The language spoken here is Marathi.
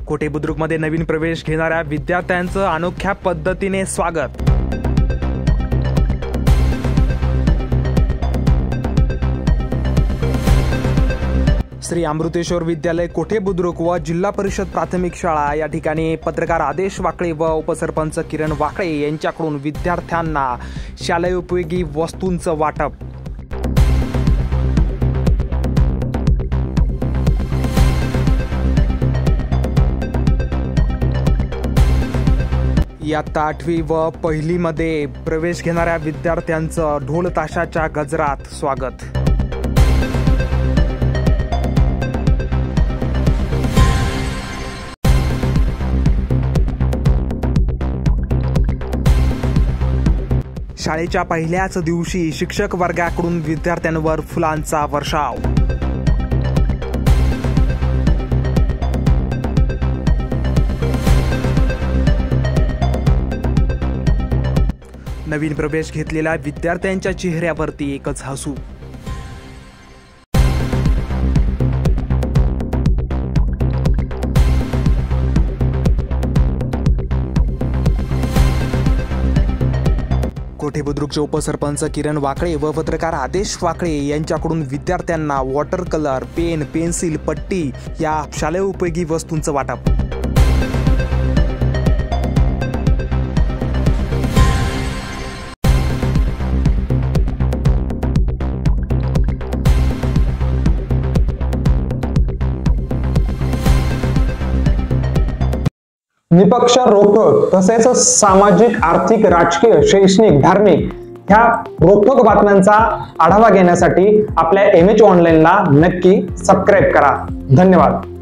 कोठे बुद्रुकमध्ये नवीन प्रवेश घेणाऱ्या विद्यार्थ्यांचं अनोख्या पद्धतीने स्वागत। श्री अमृतेश्वर विद्यालय कोठे बुद्रुक व जिल्हा परिषद प्राथमिक शाळा या ठिकाणी पत्रकार आदेश वाकळे व उपसरपंच किरण वाकळे यांच्याकडून विद्यार्थ्यांना शालेय उपयोगी वस्तूंचं वाटप। इयत्ता 8वी व पहिलीमध्ये प्रवेश घेणाऱ्या विद्यार्थ्यांचं ढोल ताशाच्या गजरात स्वागत। शाळेच्या पहिल्याच दिवशी शिक्षक वर्गाकडून विद्यार्थ्यांवर फुलांचा वर्षाव। नवीन प्रवेश घेतलेल्या विद्यार्थ्यांच्या चेहऱ्यावरती एकच हसू। कोठे बुद्रुकचे उपसरपंच किरण वाकळे व पत्रकार आदेश वाकळे यांच्याकडून विद्यार्थ्यांना वॉटर कलर, पेन, पेन्सिल, पट्टी या शालेय उपयोगी वस्तूंचं वाटप। निपक्ष, रोखठोक तसेच सामाजिक, आर्थिक, राजकीय, शैक्षणिक, धार्मिक ह्या रोखठोक बातम्यांचा आढावा घेण्यासाठी आपल्या MH ऑनलाईनला नक्की सबस्क्राईब करा। धन्यवाद।